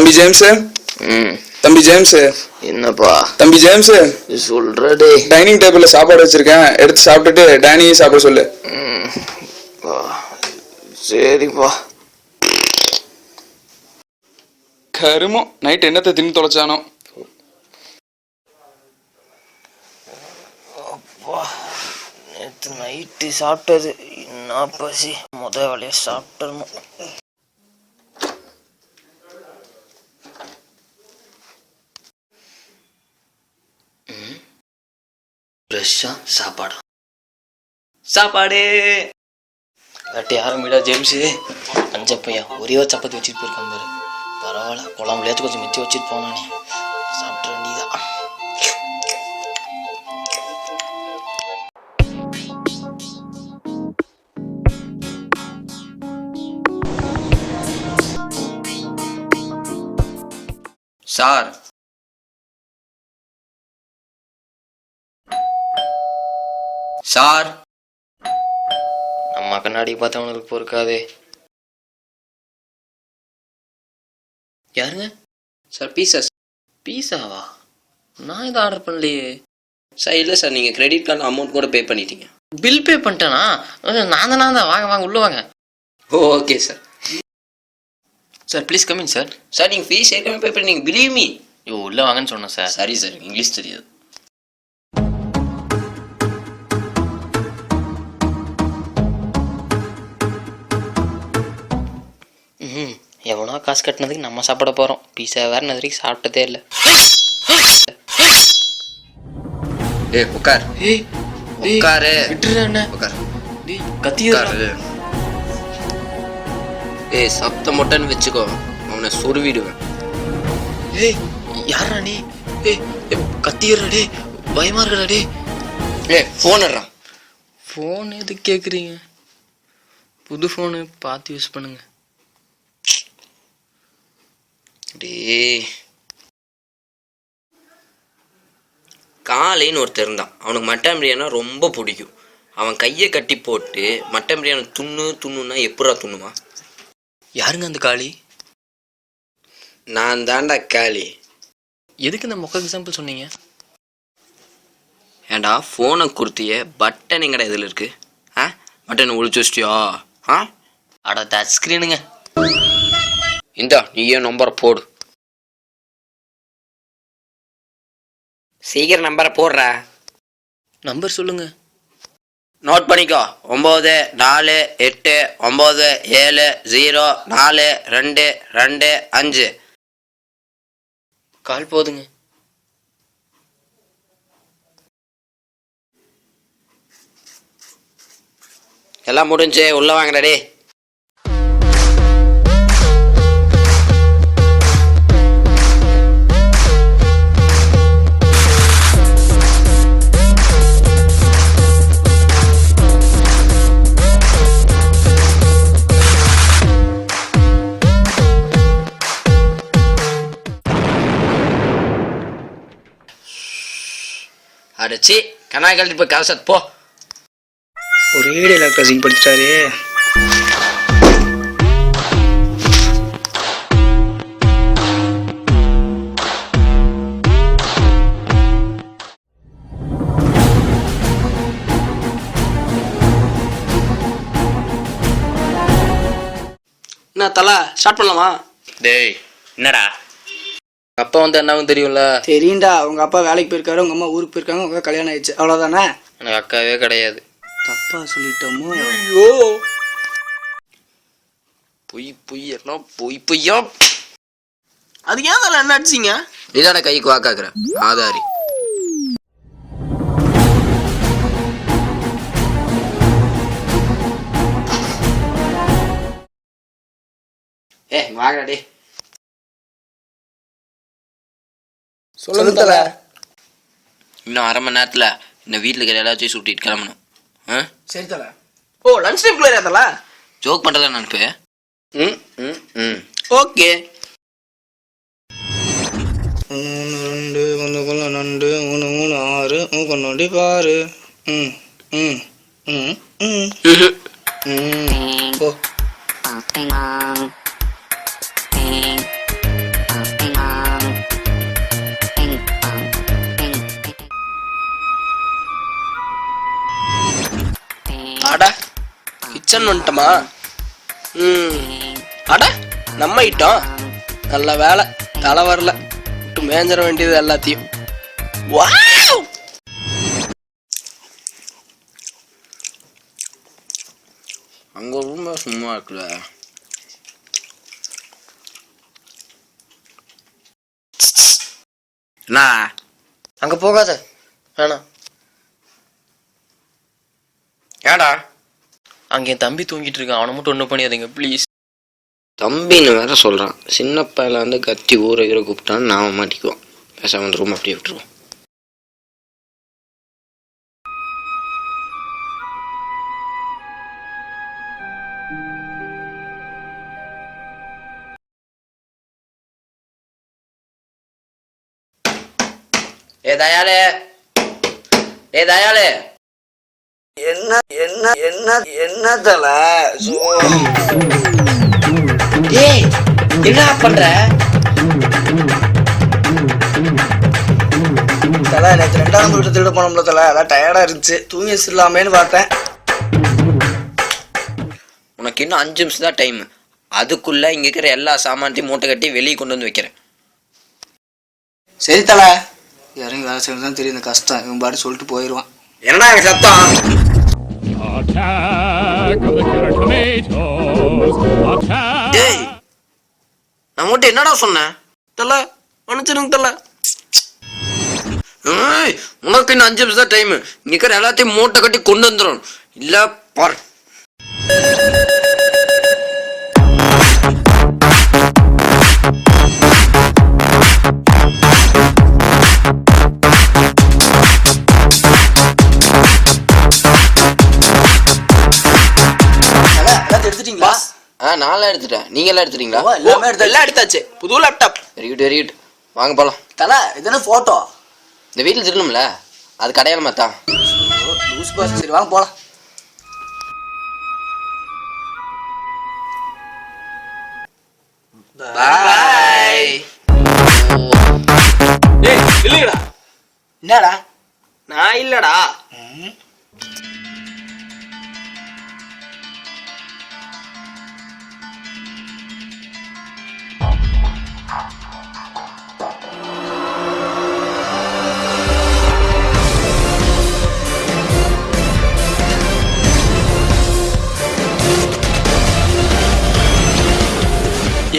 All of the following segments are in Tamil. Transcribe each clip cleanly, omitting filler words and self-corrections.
தம்பி ஜேம்ஸ், தம்பி ஜேம்ஸ். என்னப்பா தம்பி ஜேம்ஸ், சொல்றடே. டைனிங் டேபிள்ல சாப்பாடு வச்சிருக்கேன், எடுத்து சாப்பிட்டுட்டு டேனியும் சாப்பிட சொல்லு. சரிப்பா. கருமம், நைட் என்னத்தை தின்னு தொலைச்சானோ. அப்பா, நேற்று நைட்டு சாப்பிட்டது என்ன பசி. வேலையை சாப்பிட்டணும். ஃப்ரெஷ்ஷா சாப்பாடு இல்லாட்டி யாரும் வீடா ஜேம்ஸு அஞ்சப்பையா ஒரே ஒரு சப்பாத்தி வச்சுட்டு போயிருக்கான் பாரு. பரவாயில்ல, குழம்புலையாச்சும் கொஞ்சம் மிச்சம் வச்சுட்டு போனானே. சாப்பிட்ற வேண்டியதான். சார், சார், நம்ம கண்ணாடி பார்த்தவனுக்கு பொறுக்காதே. யாருங்க சார் பீஸா. பீஸாவா? நான் இதை ஆர்டர் பண்ணலையே சார். இல்லை சார், நீங்கள் கிரெடிட் கார்டு அமௌண்ட் கூட பே பண்ணிட்டீங்க. பில் பே பண்ணிட்டேனா? நான் தான் வாங்க வாங்க உள்ள வாங்க. Okay sir. Sir please coming sir. Sir, நீங்கள் ஃபீஸ் ஏற்கனவே பே பண்ணீங்க, பிலீவ் மீ. உள்ள வாங்கன்னு சொன்னேன் சார். சரி சார், இங்கிலீஷ் தெரியாது. எவனோ காசு கட்டினதுக்கு நம்ம சாப்பிட போகிறோம். பீஸா வேறு நான் வரைக்கும் சாப்பிட்டதே இல்லை. உட்கார். உட்காரு. விட்டுறேன். உட்கார். கத்தியாரு. சப்தம் மொட்டன்னு வச்சுக்கோ, அவனை சொருவிடுவேன். யாரா நீ? கத்திடுறடே, பயமா இருக்கடே. ஃபோன் எடுறான். ஃபோன் எதுக்கு கேட்குறீங்க? புது ஃபோனு பார்த்து யூஸ் பண்ணுங்க. காலைன்னு ஒருத்தர் இருந்தான். அவனுக்கு மட்டன் பிரியாணி ரொம்ப பிடிக்கும். அவன் கையை கட்டி போட்டு மட்டன் பிரியாணி துண்ணுன்னா எப்படா துண்ணுமா? யாருங்க அந்த காளி? நான் தாண்டா காளி. எதுக்கு இந்த மொக்க எக்ஸாம்பிள் சொன்னீங்க? ஏண்டா ஃபோனை கொடுத்திய பட்டன் எங்கடா இதில் இருக்கு? மட்டன் ஒழிச்சு வச்சிட்டியா? அட டச் ஸ்க்ரீனுங்க. இந்தா நீயே நம்பரை போடு. சீக்கிரம் நம்பரை போடுற. நம்பர் சொல்லுங்க. நோட் பண்ணிக்கோ. 9489704225. கால் போதுங்க. எல்லாம் முடிஞ்சு உள்ள வாங்கடா. அடைச்சி கண்ணா கழட்டி போய் கலசத்து போ. ஒரே டைலாக் கசிங் படிச்சிட்டாரு. என்ன தலை ஸ்டார்ட் பண்ணலாமா? டேய் என்னடா, அப்பா வந்து என்னாவும் தெரியும்ல? தெரியும்டா. உங்க அப்பா வேலைக்கு போயிருக்காரு, உங்க அம்மா ஊருக்கு போயிருக்காங்க, உங்க கல்யாணம் ஆயிடுச்சு, அவ்வளவுதானே? எனக்கு அக்காவே கிடையாது. தப்பா சொல்லிட்டோமோ? ஐயோ, பொய்யெல்லாம் பொய்யா. அது ஏன் அதில் என்ன அடிச்சிங்க? இதான கைக்கு வாக்காக்குற ஆதாரி. வாங்கடா. சொல்லுங்க தல. இன்னும் அரை மணி நேரத்தில் இந்த வீட்டில் இருக்கிற எல்லாத்தையும் சுட்டிட்டு கிளம்பணும். சரி தல. ஓ, லஞ்ச் டைம் குள்ள ஏத்தல. ஜோக் பண்ணுறதா நினைப்பு. ஓகே. 3 2 1 2 3 3 6 3 பாரு. ஓ கிச்சன் வந்துட்டோமா? அட நம்ம ஐட்டம். நல்ல வேலை தலை வரல, விட்டு மேஞ்சிட வேண்டியது எல்லாத்தையும். வாவ்! அங்கே ரொம்ப சும்மா இருக்குல்ல. என்ன அங்க போகாத, வேணாம். ஏடா அங்க என் தம்பி தூங்கிட்டு இருக்கான், அவனை மட்டும் ஒன்றும் பண்ணியாதீங்க ப்ளீஸ். தம்பின்னு வேற சொல்கிறான். சின்ன பையல வந்து கத்தி ஊற கீரை கூப்பிட்டான்னு நான் மாட்டிக்குவோம். பேசாம வந்து ரூம் அப்படியே விட்டுருவோம். தயாளே, தயாளே. என்ன என்ன என்ன என்ன தலை? டேய் என்ன பண்ற? தலை நேற்று 2ஆம் வீட்டு திருட போனோம்ல தலை, அதான் டயர்டா இருந்துச்சு, தூங்கி வச்சிடலாமேன்னு பார்த்தேன். உனக்கு இன்னும் 5 நிமிஷம் தான் டைம். அதுக்குள்ள இங்க இருக்கிற எல்லா சாமான்த்தையும் மூட்டை கட்டி வெளியே கொண்டு வந்து வைக்கிறேன். சரி தலை, இறங்கி வேலை செய்யணும் தான் தெரியும். இந்த கஷ்டம் இவன் பாட்டு சொல்லிட்டு போயிடுவான். என்னடா எனக்கு சத்தம்? Attack of the killer tomatoes! Attack! டேய், நான் மட்டும் என்னடா சொன்னேன்? தலை மன்னிச்சிருங்க தலை. உனக்கு இன்னும் 5 நிமிஷம் தான் டைம். இங்க இருக்கிற எல்லாத்தையும் மூட்டை கட்டி கொண்டு வந்துடும். இல்ல பார். எடுத்துட்டீங்களா? நான்லாம் எடுத்துட்டேன். நீங்க எல்லாம் எடுத்துட்டீங்களா? எல்லாமே எடுத்து எல்லாம் எடுத்தாச்சு. புது laptop. Very good, very good. வாங்க போலாம். தலை இது என்ன போட்டோ? இந்த வீட்டில் திருணும்ல, அது கடையாளமா தான். Loose boss. சரி வாங்க போலாம். பாய். ஏய் இல்லையடா, என்னடா? நான் இல்லடா.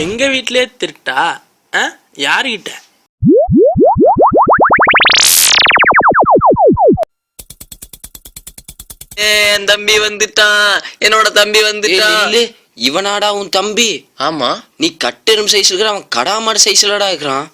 எங்க வீட்லயே திருட்டா? யாருகிட்ட? என் தம்பி வந்துட்டான், என்னோட தம்பி வந்துட்டான். இவனாடா உன் தம்பி? ஆமா, நீ கட்டெரும் சைஸ்ல இருக்கிற, அவன் கடாமாடு சைஸ்லடா இருக்கிறான்.